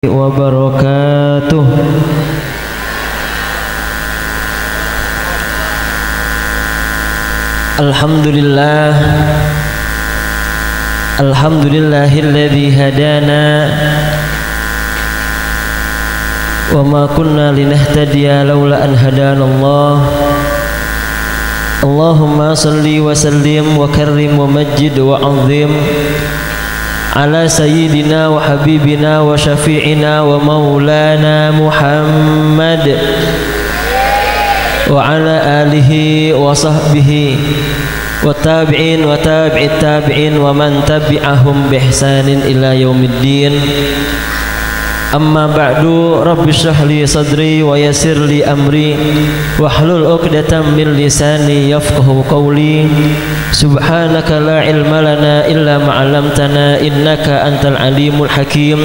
wabarakatuh. Alhamdulillah, alhamdulillahilladzi hadana wa ma kunna linahtadiya laula an hadanallah. Allahumma salli wa sallim wa karrim wa majjid wa azim ala sayyidina wa habibina wa syafi'ina wa maulana Muhammad wa ala alihi wa sahbihi wa tabi'in wa tabi'it tabi'in wa man tabi'ahum bi ihsanin ila yaumiddin. Amma ba'du, rabbi shrah li sadri wa yassir li amri wahlul 'uqdatam min lisani yafqahu qawli. Subhanaka la ilma lana illa ma 'allamtana innaka antal alimul hakim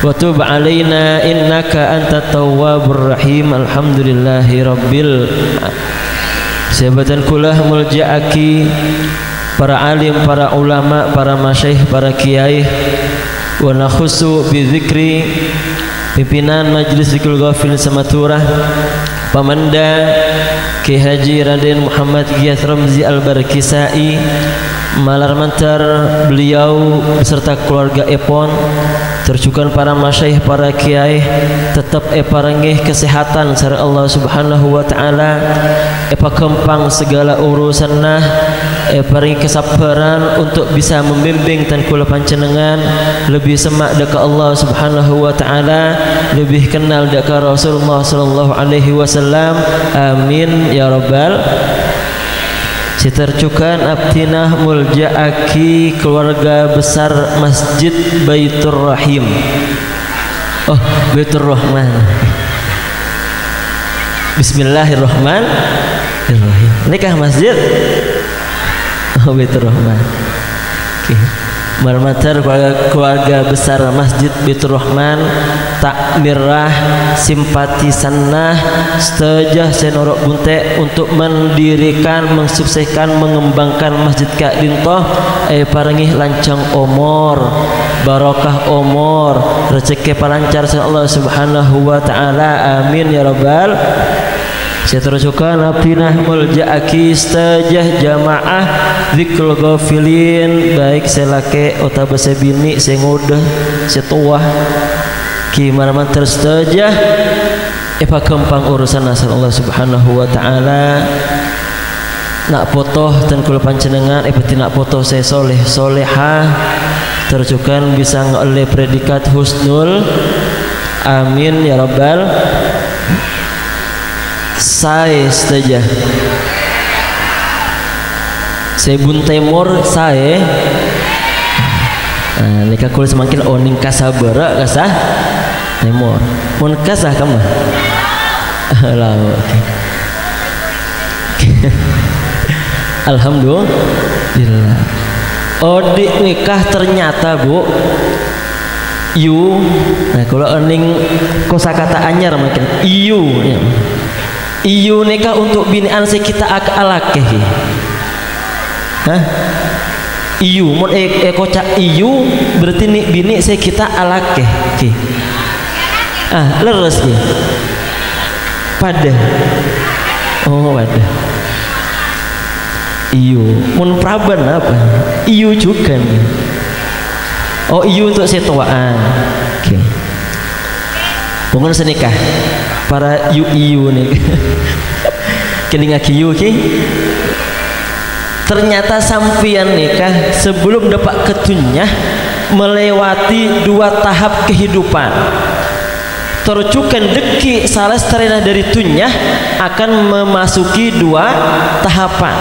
wa tub 'alaina innaka antat tawwabur rahim. Alhamdulillahi rabbil sahabatan kulah mulja'aki, para alim, para ulama, para masyayikh, para kiai, wa nakhusu bi dzikri pimpinan Majelis Zikrul Ghafil Samaturah Pamanda Ki Haji Raden Muhammad Giyas Ramzi Al-Barkisai, malar mantar beliau beserta keluarga Epon, terjukan para masyayikh, para kiai, tetap parangih kesehatan sareng Allah Subhanahu wa taala, kempang segala urusanna, paring kesabaran untuk bisa membimbing dan kula panjenengan lebih semak deka Allah Subhanahu wa taala, lebih kenal deka Rasulullah sallallahu alaihi wasallam. Amin ya rabbal. Siterjukan abdinah mulja'aki keluarga besar Masjid Baitur Rahim. Oh, Baitur Rahman. Bismillahirrahmanirrahim. Nikah masjid oh, Baitur Rahman. Okay. Marmatar keluarga besar Masjid Baitur Rahman, takmirah simpatisanah setejah senorok bunte untuk mendirikan, mensukseskan, mengembangkan Masjid Kak Dintoh. Parangih lancang umur, barokah umur, rezeki palancar sa Allah Subhanahu wa taala. Amin ya rabbal. Saya teruskan abdinah mulja'aki stajah jamaah Zikrul Ghafilin, baik selake otabah sebini sengudah setuah ki maraman terstajah kempang urusan asal Allah Subhanahu wa taala. Nak potoh dan kula panjenengan peti nak potoh saya soleh solehah teruskan bisa ngoleh predikat husnul. Amin ya rabbal. Saya saja Sebun Timur saya nikah kulit semakin oning kasabara kasah Timur mun kasah kamu lah. Alhamdulillah. Odik nikah ternyata bu yu. Nah kalau oning kosakata anyar makin iyu ya. Iyu nikah untuk binian kita alakehi. Hah? Iyu mun kocak iyu berarti nih bini kita alakeh ki. Leres ki. Pada. Oh pada. Iyu mun praban apa? Iyu juga nih. Oh iyu untuk setuaan. Oke. Okay. Bungun senikah para iyu nih. Kini ngaki yu ki. Ternyata sampian nikah sebelum dapat ketunyah melewati 2 tahap kehidupan. Tercukan deki salah seterina dari tunyah akan memasuki 2 tahapan.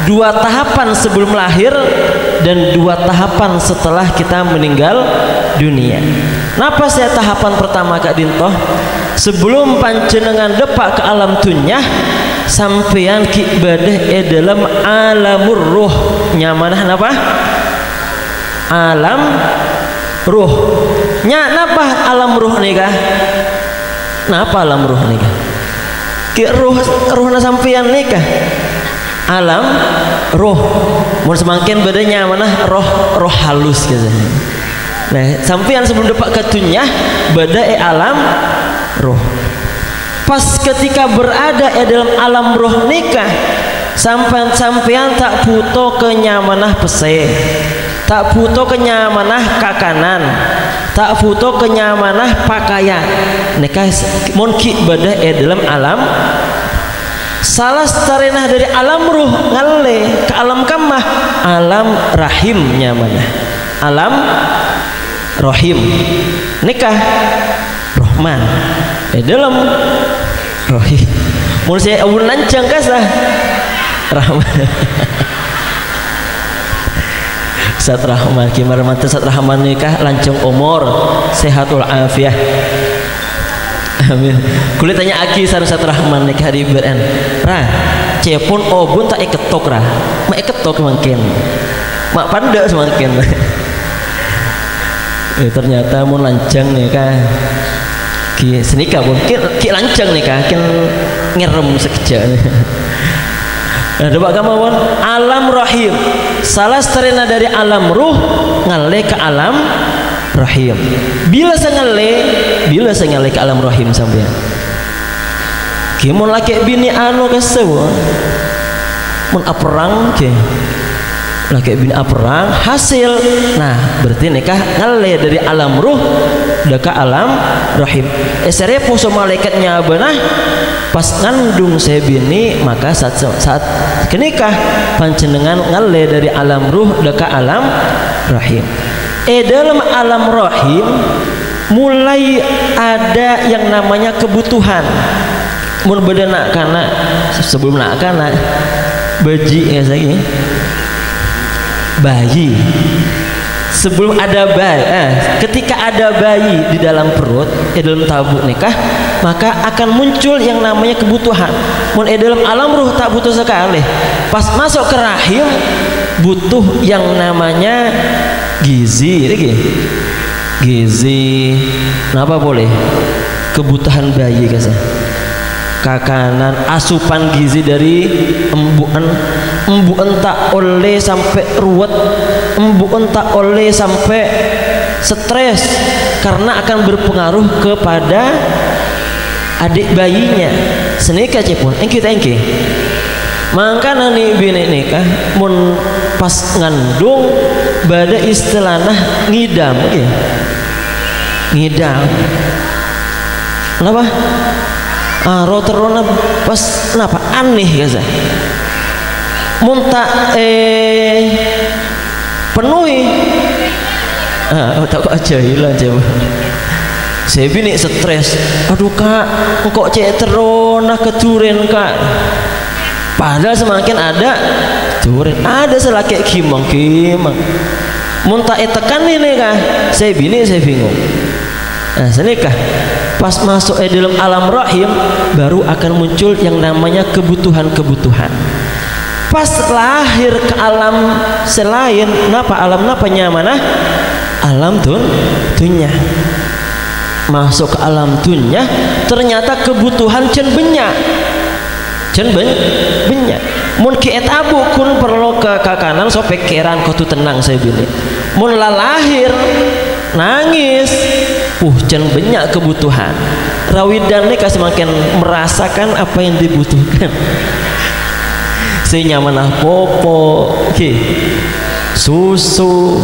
2 tahapan sebelum lahir dan 2 tahapan setelah kita meninggal dunia. Napa saya tahapan pertama Kak Dintoh? Sebelum panjenengan depak ke alam tunyah, sampeyan ki ibadah dalam alamur ruh. Nyamanah napa? Alam ruh. Nya napa alam ruh nikah? Napa alam ruh nikah? Ki ruhna sampeyan nikah. Alam ruh. Mun semakin bedanya mana roh halus gitu. Nah, sampean sebelum dapat katunya badai alam roh. Pas ketika berada dalam alam roh nikah, sampean tak butuh kenyamanah pese, tak butuh kenyamanah kakanan, tak butuh kenyamanah pakaian. Nikah monki badai dalam alam. Salah tarenah dari alam ruh ngale ke alam kamah, alam rahim nyamanah, alam rohim nikah rohman dalam rohim. Mun saya abun lancang kasah rahman Ustaz Rahman kimar mata Ustaz Rahman nikah lancang umur sehatul afiah. Amin. Kulit tanya aki sareng Ustaz Rahman nikah di BRN. Rah, cepon obun tak iketok rah. Mak iketok mungkin. Mak panda semakin. Ternyata mau lancang nikah. Ki senikah pun ki lancang nikah, kin ngerem sekejap. Nah, coba kamu pun alam rahim. Salah seterina dari alam ruh ngale ke alam rahim. Bila saya ngale ke alam rahim sampean. Kimun laki bini anu kesewa. Mun aperang ke. Laki bini aperang hasil. Nah, berarti nikah ngale dari alam ruh ke alam rahim. Serepo so malaikatnya benah pas ngandung saya bini maka saat kenikah panjenengan ngale dari alam ruh ke alam rahim. Dalam alam rahim mulai ada yang namanya kebutuhan. Mun beda nak kana sebelum nak kana bayi ya saya bayi sebelum ada bayi ketika ada bayi di dalam perut dalam tabuk nikah maka akan muncul yang namanya kebutuhan. Mun dalam alam ruh tak butuh sekali, pas masuk ke rahim butuh yang namanya gizi, gizi, kenapa boleh? Kebutuhan bayi kasih, kakanan, asupan gizi dari embuan tak oleh sampai ruwet, embuan tak oleh sampai stres karena akan berpengaruh kepada adik bayinya. Senika cepun, engki. Maka nani bini nikah mun pas ngandung bada istilahnya ngidam ya. Ngidam kenapa? Roterona pas kenapa aneh guys. Munta penuhi tak aja hilang coba. Saya bini stres. Aduh kak, kok cek terona keturen kak. Padahal semakin ada turin, ada selaki kimang muntah tekan ini kah saya bini saya bingung. Nah senikah pas masuk dalam alam rahim baru akan muncul yang namanya kebutuhan. Pas lahir ke alam selain napa alam napanya mana alam dunya. Masuk ke alam dunya ternyata kebutuhan cen benyak mun kiet abu kun perlu ke kakanan so pikiran kau tu tenang saya bilang mun lahir nangis cen banyak kebutuhan rawidan ini semakin merasakan apa yang dibutuhkan. Saya nyaman popo susu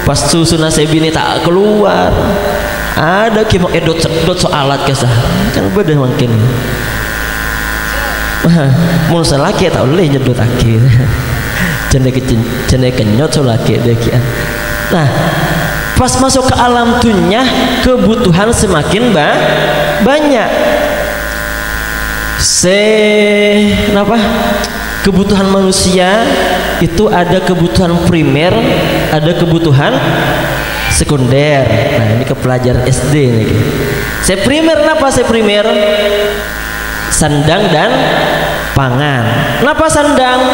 pas susu nasi bini tak keluar ada kimok edot so alat kesah kan beda mungkin. Mun salaki tak boleh nyedot aki. Jene kenyot so laki dekian. Nah, pas masuk ke alam dunya kebutuhan semakin banyak. Kenapa? Kebutuhan manusia itu ada kebutuhan primer, ada kebutuhan sekunder. Nah, ini ke pelajaran SD nih. Saya primer apa? Saya primer sandang dan pangan. Kenapa sandang?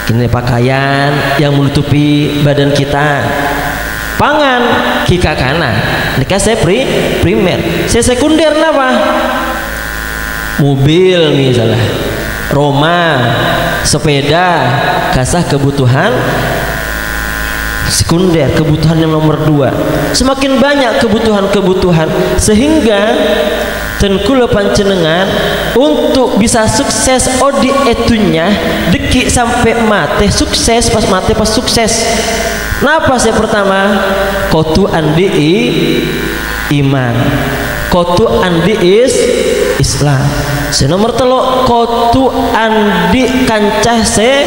Ini pakaian yang menutupi badan kita. Pangan kikakanan. Ini saya primer. Saya sekunder kenapa? Mobil misalnya, rumah, sepeda, kasah kebutuhan sekunder, kebutuhan yang nomor 2. Semakin banyak kebutuhan-kebutuhan sehingga tenkula pancenengan untuk bisa sukses odi etunya deki sampai mate sukses, pas mate pas sukses. Napa saya pertama? Kotu andi iman, kotu andi Islam. Saya nomor 3 kotu andi kancah se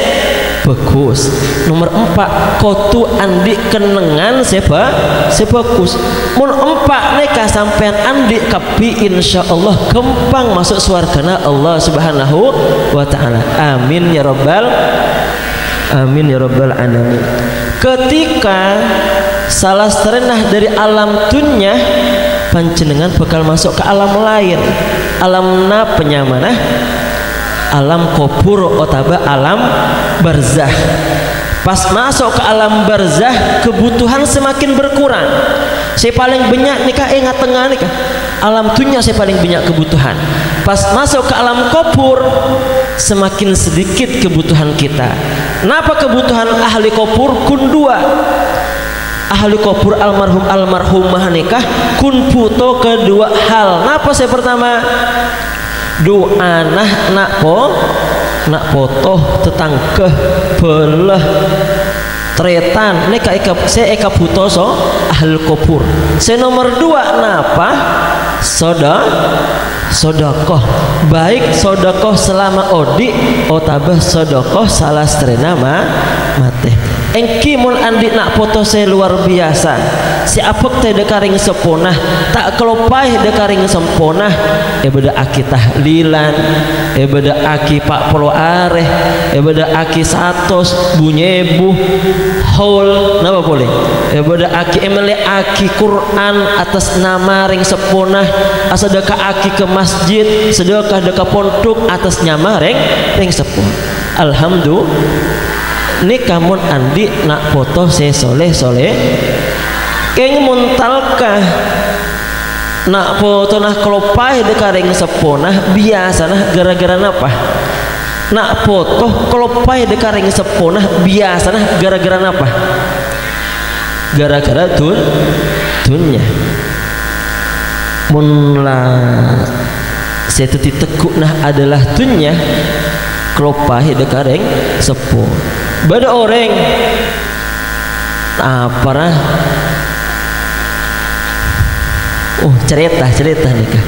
bagus. Nomor 4 kotu andi kenengan sebagus. Mun 4 neka sampean andi kapi insyaallah gampang masuk surgana Allah Subhanahu wa taala. Amin ya rabbal alamin. Ketika salah serenah dari alam dunya, panjenengan bakal masuk ke alam lain. Alam napanya mana? Alam kubur otaba alam barzah. Pas masuk ke alam barzah, kebutuhan semakin berkurang. Saya paling banyak nikah ingat tengah nikah. Alam dunia saya paling banyak kebutuhan. Pas masuk ke alam kubur, semakin sedikit kebutuhan kita. Kenapa kebutuhan ahli kubur kun 2? Ahli kubur almarhumah nikah kun butuh kedua hal. Napa saya pertama? Doa nak potoh tetangga belah tretan neka saya eka butuh so ahli kubur. Saya nomor 2 napa? Sodakoh, baik sodakoh selama odi otabah sodakoh salah strena mate. Engki mun andi nak foto saya luar biasa. Si apek teh dekaring seponah, tak kelopai dekaring sempona. Beda aki tahlilan, beda aki pak polo areh, beda aki satos bunyebu haul napa boleh. Beda aki emele aki Quran atas nama ring seponah, asadaka aki ke masjid, sedekah deka pondok atas nyama ring seponah. Alhamdulillah. Nikah mun andi nak foto se soleh keng muntalkah nak foto nah kelopai dekaring seponah biasa nah gara-gara napa? Nak foto kelopai dekaring seponah biasa nah gara-gara napa? Gara-gara dunya. Mun lah saya tekuk nah adalah dunya kelopai dekaring seponah. Bada orang apa lah? cerita nikah.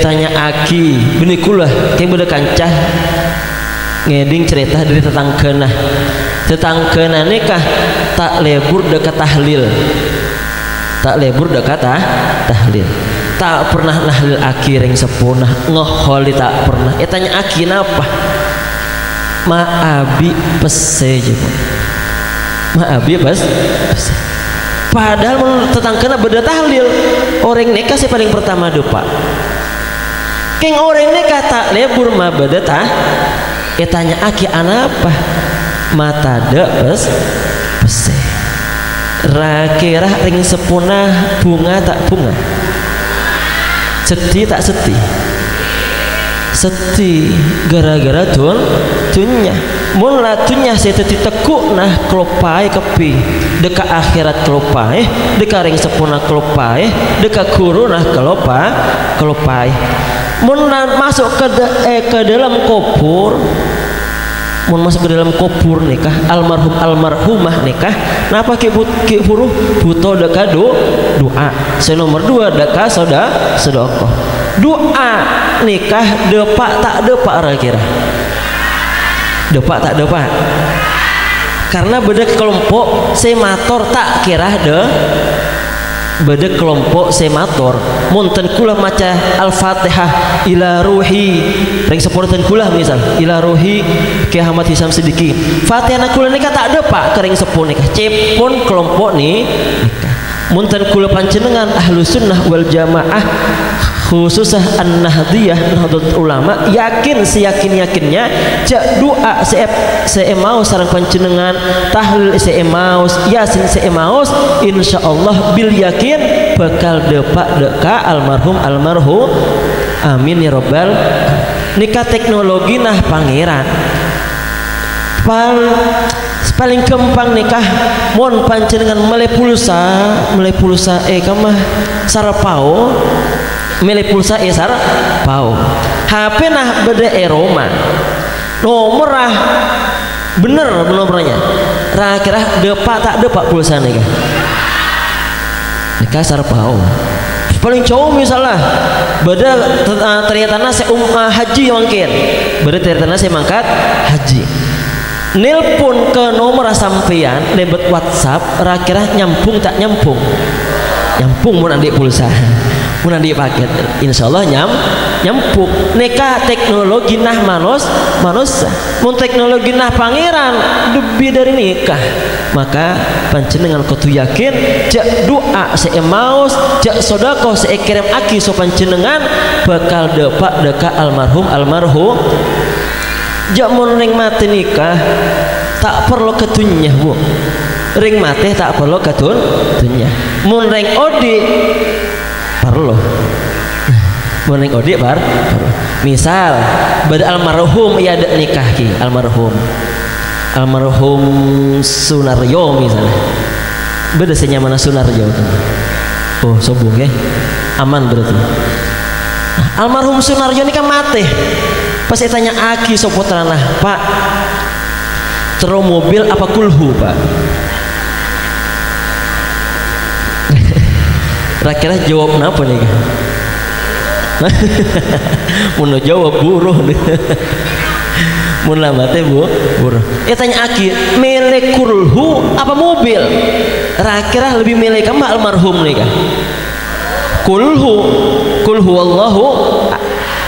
Tanya aki benikulah kayak beda kancah ngeding cerita dari tetangkena nikah tak lebur dekat tahlil, tak pernah nahlil aki ring sepunah ngoholi tak pernah. Tanya aki napa? Maabi pese juga. Maabi pese. Padahal menurut tetangkana beda tahlil. Orang nikah sih paling pertama depa. Keng orang nikah tak lebur mah beda tah. Tanya aki anapa? Mata de pese. Rakirah ring sepunah bunga tak bunga. Seti tak seti gara-gara dunya mula dunya saya teti tekuk nah kelopai kepi deka akhirat kelopai deka ring sepuna kelopai deka guru nah kelopai mula masuk ke dalam kubur. Mun masuk ke dalam kubur nikah almarhumah nikah napa ki huruf butuh deka doa. Saya nomor 2 deka sedekah. Doa nikah depak tak depak kira. Depak tak depak. Karena beda kelompok semator tak kira beda kelompok semator munten kula maca al-fatihah ila ruhi ring sepunten kula misal ila ruhi Ki Ahmad Hisam Sidiki fatihah kula nikah tak ada pak kering sepun nikah cepun kelompok nih nikah munten kula panjenengan ahlu sunnah wal jamaah khususnya an-nahdiyah nahdlatul ulama yakin seyakin-yakinnya jak doa saya mau sareng panjenengan tahlil saya mau yasin saya mau insyaallah bil yakin bakal depak deka almarhum amin ya rabbal. Nikah teknologi nah pangeran paling gampang nikah mon panjenengan meleh pulsa kamah sarapao meleh pulsa sarapao HP nah beda Roma nomor bener nomornya kira depak tak depak pulsa nikah sarapao paling jauh misalnya beda ternyata saya haji mungkin beda ternyata saya mangkat haji nelpon ke nomor sampean lewat WhatsApp kira nyambung tak nyambung mun adik pulsa mun adik paket insyaallah nyambung nikah teknologi nah manusia mun teknologi nah pangeran lebih dari nikah maka panjenengan kudu yakin jak doa saya maos jak sedekah saya kirim aki so panjenengan bakal depak deka almarhum jak mun ring mati nikah tak perlu ketunyah bu ring mati tak perlu ketunyah mun ring odi perlu mun ring odi perlu misal pada almarhum ya ada nikah ki almarhum Sunaryo misalnya beda senyamana Sunaryo oh sombong ya aman berarti almarhum Sunaryo ini kan mati pas saya tanya aki sopotrana pak terus mobil apa kulhu pak kira-kira jawab apa nih kan mau jawab buruh mun lamate buruh tanya aki milik kulhu apa mobil kira-kira lebih milik kamu almarhum nih kan kulhu wallahu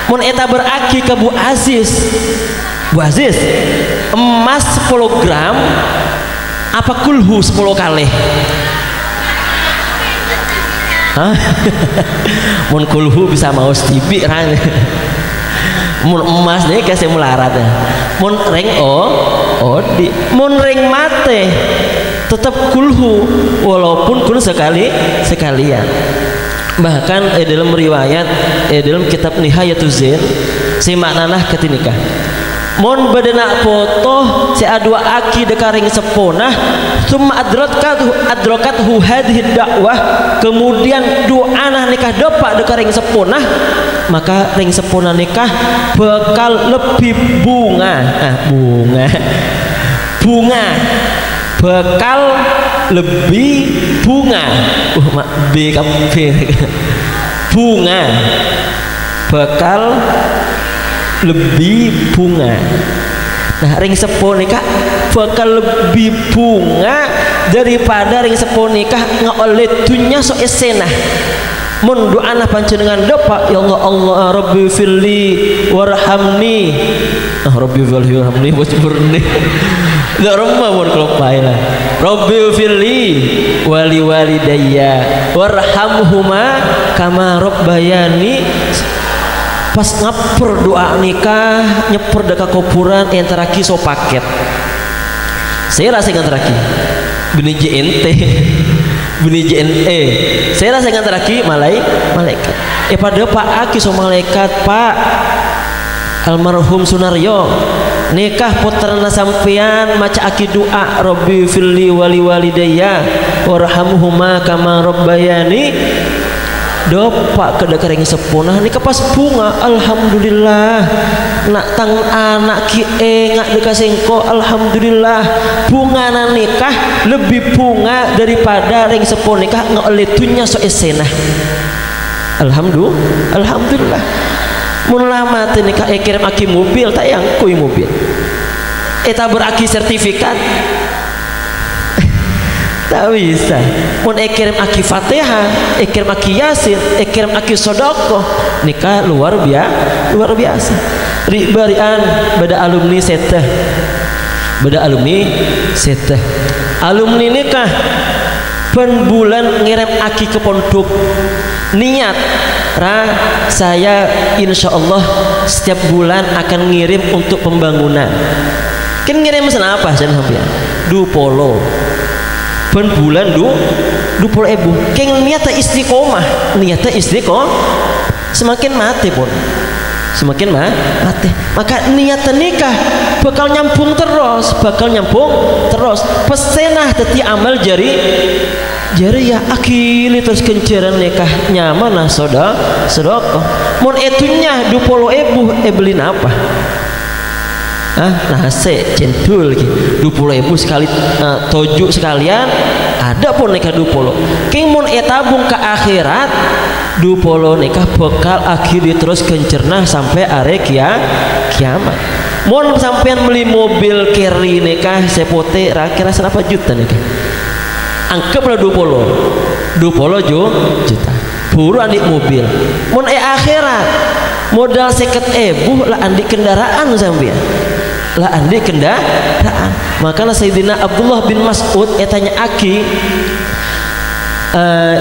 mun eta beraki ke Bu Aziz emas 10 gram apa kulhu 10 kali mun kulhu bisa mau tibi rang mun emas nih kasih melarat ya mun ring di mun ring mate tetap kulhu walaupun kun sekalian bahkan dalam riwayat dalam kitab Nihayatuz Zain si maknanah ketinikah mon badana foto si adua aki dekaring seponah summa adrakathu hadhihi dakwah kemudian doanah nikah depak dekaring seponah maka ring seponah nikah bakal lebih bunga bakal lebih bunga bunga bakal lebih bunga nah ring sepon nikah bakal lebih bunga daripada ring sepon nikah ngoleh dunya so esena mun doana panjenengan depak ya Allah Rabbi firli warhamni Rabbi firli warhamni bocburni dak rumah mun kelopai lah Rabbi firli wali walidayya warhamhuma kama rabbayani pas ngapur doa nikah nyepur deka kuburan antara kiso paket saya rasa ngantaraki bini JNE saya rasa ngantaraki malaikat pada Pak Aki so malaikat Pak almarhum Sunaryo nikah putrana sampean maca aki doa Rabbi firli wali walidayya warhamhuma kama rabbayani dopak kedekaring sepunah nikah pas bunga alhamdulillah nak tang anak ki ngak dekasengko alhamdulillah bunga na nikah lebih bunga daripada ring sepon nikah ngolitunya so esena alhamdulillah mun lama teh nikah kirim aki mobil tak yang kui mobil eta beraki sertifikat tak bisa mun kirim aki Fatihah kirim aki Yasin kirim aki Sodoko nikah luar biasa barian beda alumni seteh alumni nikah pen bulan ngirim aki ke pondok niat saya insya Allah setiap bulan akan ngirim untuk pembangunan kan ngirim senapa saya sampean du polo pen bulan du polo ebu keng niatnya istiqomah semakin mati pun maka niat nikah bakal nyambung terus, pesenah teti amal jari ya akili terus kenceran nikah nyaman nah sedekah mun etunya 20.000 beliin apa nasi cendul gitu 20.000 sekali toju sekalian ada pun nikah 20 king mun tabung ke akhirat 20 nikah bekal akhiri terus kencernah sampai are kiamat mun sampean beli mobil carry nikah sepote kira berapa juta nikah anggaplah 20 juta buru andik mobil mun akhirat modal 50.000 lah andik kendaraan sampean lah andi kendaraan makanya Sayyidina Abdullah bin Mas'ud tanya Aki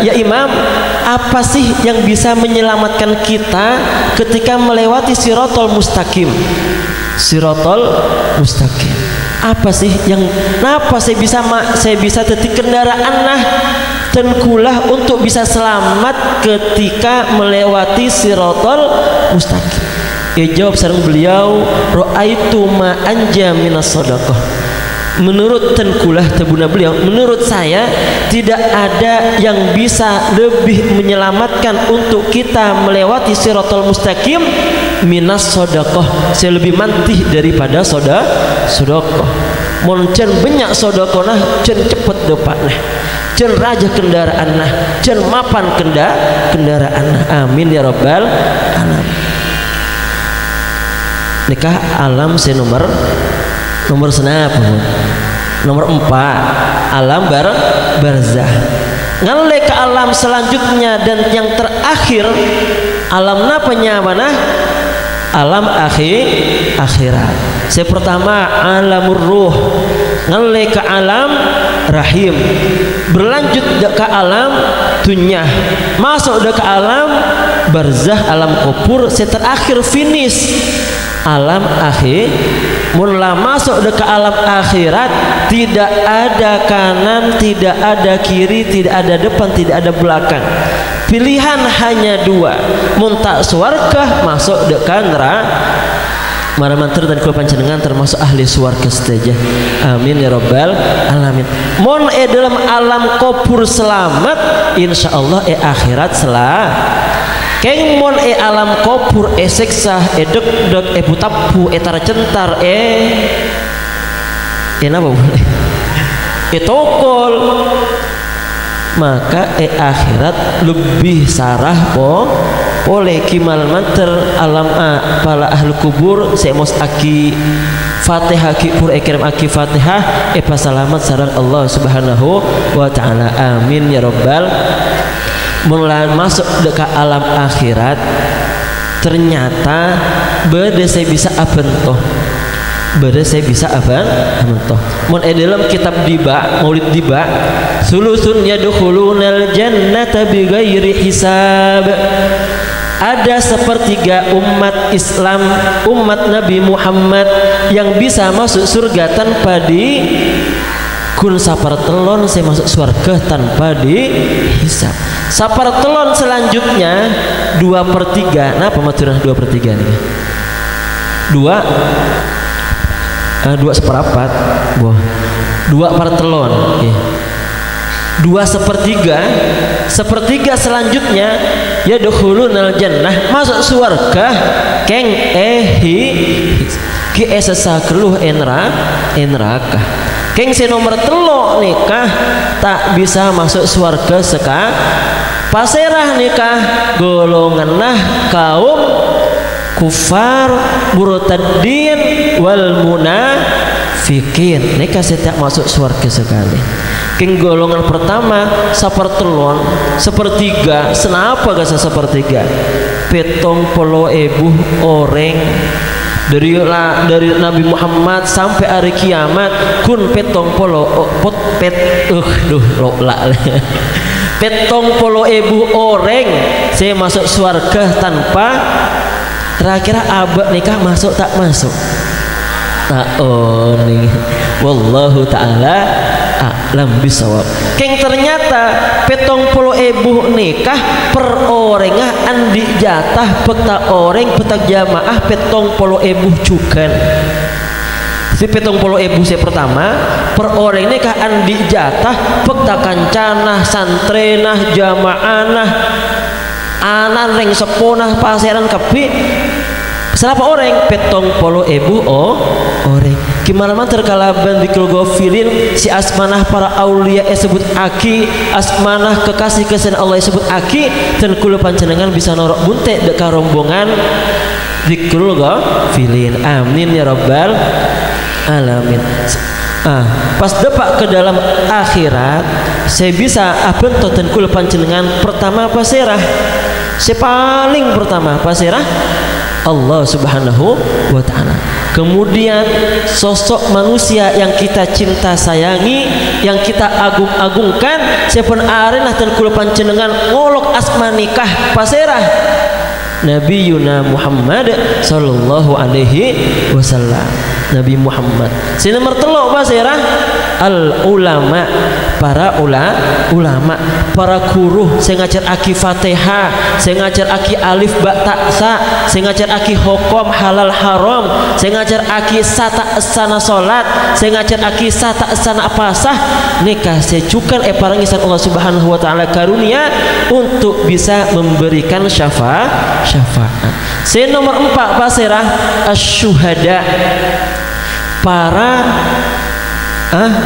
ya Imam apa sih yang bisa menyelamatkan kita ketika melewati sirotol mustaqim apa sih yang kenapa saya bisa tetik kendaraan nah dan kulah untuk bisa selamat ketika melewati sirotol mustaqim jawab sareng beliau ra'aitu ma anja minas shadaqah menurut tengkulah tebuna beliau menurut saya tidak ada yang bisa lebih menyelamatkan untuk kita melewati siratal mustaqim minas shadaqah saya lebih mantih daripada shadaqah mun cen banyak shadaqah nah cen cepet depan nah cen raja kendaraan nah cen mapan kendaraan nah amin ya rabbal alamin nikah alam nomor senapa nomor 4 alam barzah ngalle ke alam selanjutnya dan yang terakhir alam napanya mana alam akhirat saya pertama alamur ruh ngalle ke alam rahim berlanjut ke alam dunya masuk ke alam barzah alam kubur saya terakhir finish alam akhir mulai masuk ke alam akhirat tidak ada kanan tidak ada kiri tidak ada depan tidak ada belakang pilihan hanya 2 muntak swarga masuk ke neraka maramanter dan kula panjenengan termasuk ahli swarga sedaja amin ya rabbal alamin mon dalam alam kubur selamat insyaallah akhirat keng mon alam kubur seksa deg-deg butapu tara centar napa boleh tokol maka akhirat lebih sarah oleh kimal manter alam pala ahli kubur semos aki Fatihah ki pur kirim aki Fatihah pasalamat sareng Allah subhanahu wa ta'ala amin ya rabbal mulai masuk ke alam akhirat ternyata beda saya bisa abentoh mun dalam kitab diba maulid diba sulusun yadkhulunal jannata bighairi hisab ada sepertiga umat Islam umat Nabi Muhammad yang bisa masuk surga tanpa kun sapartelon saya masuk surga tanpa dihisab sapartelon selanjutnya 2/3 nah pematurah 2/3 nih 2/4 2 partelon 2/3 selanjutnya ya dukhulunal jannah masuk surga keng ki sesakeluh neraka keng si nomor 3 nikah tak bisa masuk surga paserah nikah golongan nah kaum kufar murtadin wal munafikin nikah setiap masuk surga sekali keng golongan pertama 1/3 senapa gak 1/3 70.000 orang dari Nabi Muhammad sampai hari kiamat kun 70.000 orang saya masuk surga tanpa kira-kira abad nikah masuk tak masuk nih wallahu ta'ala a'lam bisawab keng ternyata 70.000 nikah per orangah andi jatah peta orang peta jamaah 70.000 cukan si 70.000 saya pertama per orang ini kan dijatah pekta kancanah santrenah jamaanah anan ring seponah pasaran kepi selapa orang 70.000 orang gimana man terkalaban di filin si asmanah para aulia sebut aki asmanah kekasih kesan Allah sebut aki dan kula panjenengan bisa norok bunte deka rombongan zikrul filin amin ya rabbal alamin. Pas depak ke dalam akhirat saya bisa apa dan kula panjenengan pertama apa serah saya paling pertama apa serah Allah subhanahu wa ta'ala. Kemudian sosok manusia yang kita cinta sayangi, yang kita agung-agungkan, saya pun arenah dan kula panjenengan ngolok asma nikah paserah Nabi Yuna Muhammad sallallahu alaihi wasallam. Nabi Muhammad. Si nomor telok paserah al ulama, para ulama, para guru saya ngajar aki Fatihah, saya ngajar aki alif ba ta sa, saya ngajar aki hukum halal haram, saya ngajar aki sata asana salat, saya ngajar aki sata asana apasah nikah sejukan parangisan Allah Subhanahu wa taala karunia untuk bisa memberikan syafaat. Saya nomor 4 paserah asyuhada, para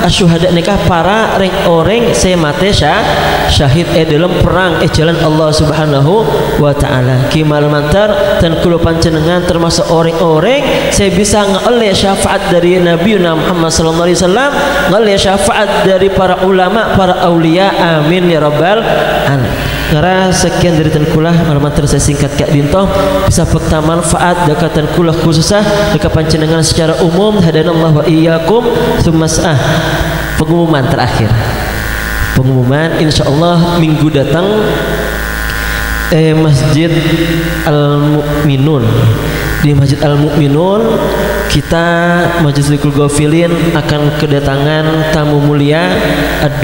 asyuhada nikah para orang saya mati syahid dalam perang jalan Allah Subhanahu wa taala. Kimal mantar dan kula panjenengan termasuk orang-orang saya bisa ngeoleh syafaat dari Nabi Muhammad sallallahu alaihi wasallam, ngeoleh syafaat dari para ulama, para aulia. Amin ya rabbal alamin. Karena sekian dari tenkulah malam saya singkat Kak Dinto bisa pekta manfaat dekat tenkulah khususnya dekat panjenengan secara umum hadanallahu wa iyyakum. Tsumma pengumuman terakhir, pengumuman insyaallah minggu datang Masjid Al-Mu'minun, di Masjid Al-Mu'minun kita Majelis Ghafilin akan kedatangan tamu mulia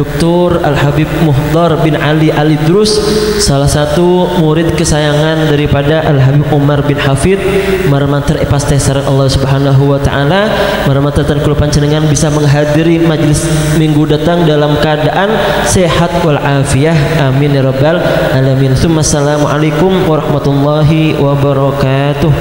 Dr. Al-Habib Muhdar bin Ali Al-Idrus, salah satu murid kesayangan daripada Al-Habib Umar bin Hafid. Marmantar pastesaran Allah Subhanahu wa taala, marmantar tan kula panjenengan bisa menghadiri majelis minggu datang dalam keadaan sehat wal afiyah. Amin ya rabbal alamin. Assalamualaikum warahmatullahi wabarakatuh.